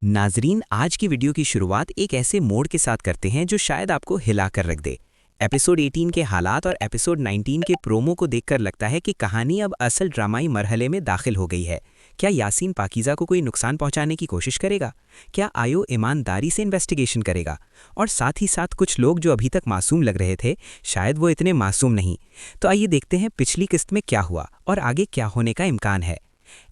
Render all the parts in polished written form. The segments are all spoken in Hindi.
नाजरीन, आज की वीडियो की शुरुआत एक ऐसे मोड़ के साथ करते हैं जो शायद आपको हिला कर रख दे। एपिसोड 18 के हालात और एपिसोड 19 के प्रोमो को देखकर लगता है कि कहानी अब असल ड्रामाई मरहले में दाखिल हो गई है। क्या यासीन पाकीज़ा को कोई नुकसान पहुंचाने की कोशिश करेगा? क्या आयो ईमानदारी से इन्वेस्टिगेशन करेगा? और साथ ही साथ कुछ लोग जो अभी तक मासूम लग रहे थे, शायद वो इतने मासूम नहीं। तो आइए देखते हैं पिछली किस्त में क्या हुआ और आगे क्या होने का इम्कान है।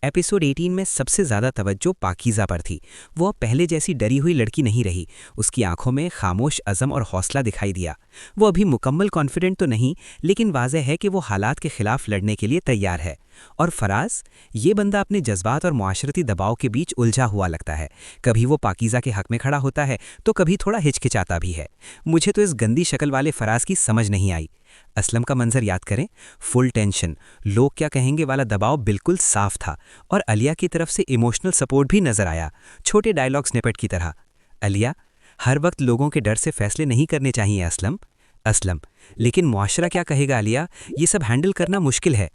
एपिसोड 18 में सबसे ज़्यादा तवज्जो पाकीज़ा पर थी। वो अब पहले जैसी डरी हुई लड़की नहीं रही। उसकी आंखों में खामोश अज़म और हौसला दिखाई दिया। वो अभी मुकम्मल कॉन्फिडेंट तो नहीं, लेकिन वाज़ेह है कि वो हालात के खिलाफ लड़ने के लिए तैयार है। और फराज, ये बंदा अपने जज्बात और मुआशरती दबाव के बीच उलझा हुआ लगता है। कभी वो पाकीज़ा के हक़ में खड़ा होता है तो कभी थोड़ा हिचकिचाता भी है। मुझे तो इस गंदी शक्ल वाले फराज की समझ नहीं आई। असलम का मंजर याद करें, फुल टेंशन, लोग क्या कहेंगे वाला दबाव बिल्कुल साफ था। और अलिया की तरफ से इमोशनल सपोर्ट भी नजर आया, छोटे डायलॉग स्निपेट की तरह। अलिया, हर वक्त लोगों के डर से फैसले नहीं करने चाहिए असलम। असलम, लेकिन मुआशरा क्या कहेगा अलिया, ये सब हैंडल करना मुश्किल है।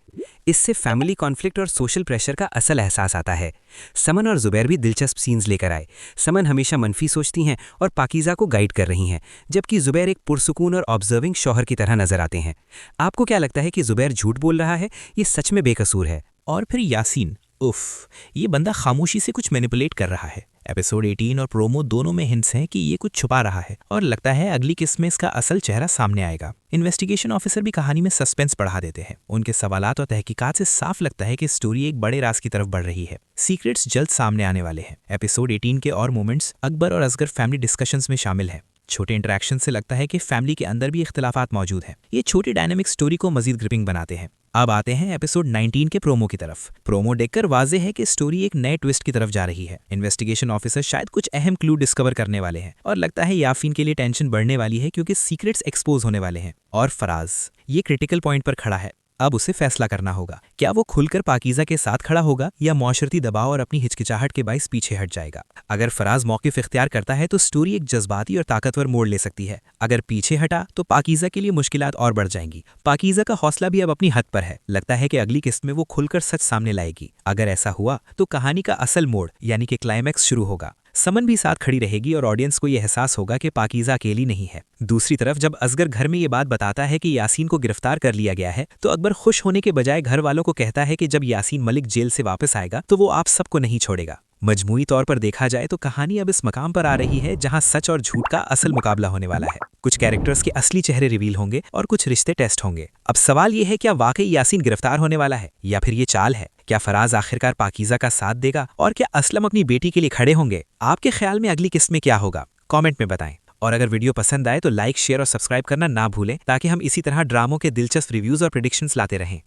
इससे फैमिली कॉन्फ्लिक्ट और सोशल प्रेशर का असल एहसास आता है। समन और जुबैर भी दिलचस्प सीन्स लेकर आए। समन हमेशा मनफी सोचती हैं और पाकीज़ा को गाइड कर रही हैं, जबकि जुबैर एक पुरसुकून और ऑब्जर्विंग शौहर की तरह नजर आते हैं। आपको क्या लगता है कि जुबैर झूठ बोल रहा है, ये सच में बेकसूर है? और फिर यासीन, उफ, ये बंदा खामोशी से कुछ मैनिपुलेट कर रहा है। एपिसोड 18 और प्रोमो दोनों में हिंट्स हैं कि ये कुछ छुपा रहा है और लगता है अगली किस्त में इसका असल चेहरा सामने आएगा। इन्वेस्टिगेशन ऑफिसर भी कहानी में सस्पेंस बढ़ा देते हैं। उनके सवालात और तहकीकात से साफ लगता है कि स्टोरी एक बड़े राज की तरफ बढ़ रही है। सीक्रेट्स जल्द सामने आने वाले हैं। एपिसोड 18 के और मोमेंट्स अकबर और असगर फैमिली डिस्कशंस में शामिल हैं। छोटे इंटरेक्शन से लगता है कि फैमिली के अंदर भी इख्तिलाफात मौजूद हैं। ये छोटी डायनामिक स्टोरी को मजीद ग्रिपिंग बनाते हैं। अब आते हैं एपिसोड 19 के प्रोमो की तरफ। प्रोमो देखकर वाजे है कि स्टोरी एक नए ट्विस्ट की तरफ जा रही है। इन्वेस्टिगेशन ऑफिसर शायद कुछ अहम क्लू डिस्कवर करने वाले हैं और लगता है याफीन के लिए टेंशन बढ़ने वाली है क्योंकि सीक्रेट्स एक्सपोज होने वाले हैं। और फराज, ये क्रिटिकल पॉइंट पर खड़ा है। अब उसे फैसला करना होगा, क्या वो खुलकर पाकीज़ा के साथ खड़ा होगा या मुआशरती दबाव और अपनी हिचकिचाहट के बाइस पीछे हट जाएगा। अगर फराज मौक़िफ़ इख्तियार करता है तो स्टोरी एक जज्बाती और ताकतवर मोड़ ले सकती है। अगर पीछे हटा तो पाकीज़ा के लिए मुश्किलात और बढ़ जाएंगी। पाकीज़ा का हौसला भी अब अपनी हद पर है। लगता है कि अगली किस्त में वो खुलकर सच सामने लाएगी। अगर ऐसा हुआ तो कहानी का असल मोड़ यानी कि क्लाइमैक्स शुरू होगा। समन भी साथ खड़ी रहेगी और ऑडियंस को यह एहसास होगा कि पाकीज़ा अकेली नहीं है। दूसरी तरफ जब असगर घर में ये बात बताता है कि यासीन को गिरफ्तार कर लिया गया है, तो अकबर खुश होने के बजाय घर वालों को कहता है कि जब यासीन मलिक जेल से वापस आएगा तो वो आप सबको नहीं छोड़ेगा। मजमूई तौर पर देखा जाए तो कहानी अब इस मकाम पर आ रही है जहां सच और झूठ का असल मुकाबला होने वाला है। कुछ कैरेक्टर्स के असली चेहरे रिवील होंगे और कुछ रिश्ते टेस्ट होंगे। अब सवाल ये है, क्या वाकई यासीन गिरफ्तार होने वाला है या फिर ये चाल है? क्या फराज आखिरकार पाकीज़ा का साथ देगा और क्या असलम अपनी बेटी के लिए खड़े होंगे? आपके ख्याल में अगली किस्त में क्या होगा? कमेंट में बताएं। और अगर वीडियो पसंद आए तो लाइक, शेयर और सब्सक्राइब करना ना भूलें ताकि हम इसी तरह ड्रामों के दिलचस्प रिव्यूज और प्रेडिक्शंस लाते रहें।